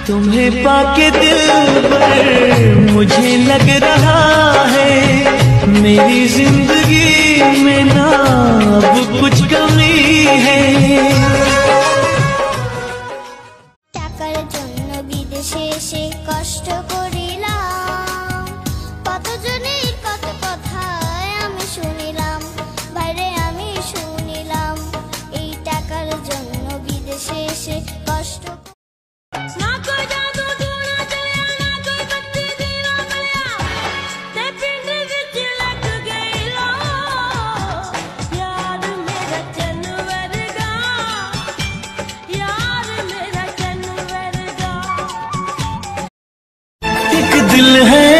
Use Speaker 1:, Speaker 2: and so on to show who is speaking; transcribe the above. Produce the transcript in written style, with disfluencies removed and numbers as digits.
Speaker 1: तुम्हें पाके दिल पर मुझे लग रहा है मेरी जिंदगी में ना अब कुछ कमी है।
Speaker 2: টাকার জন্য বিদেশে এসে কষ্ট করিলাম, কতজনের কত কথা আমি শুনিলাম, বাইরে আমি শুনিলাম। এই টাকার জন্য বিদেশে এসে কষ্ট
Speaker 3: ना कोई जादू टूना चलिया, ना कोई बत्ती दीना मिलिया, ते पिंड विच लग गई लो यार मेरा चन वर्गा, यार मेरा चन वर्गा।
Speaker 1: एक दिल है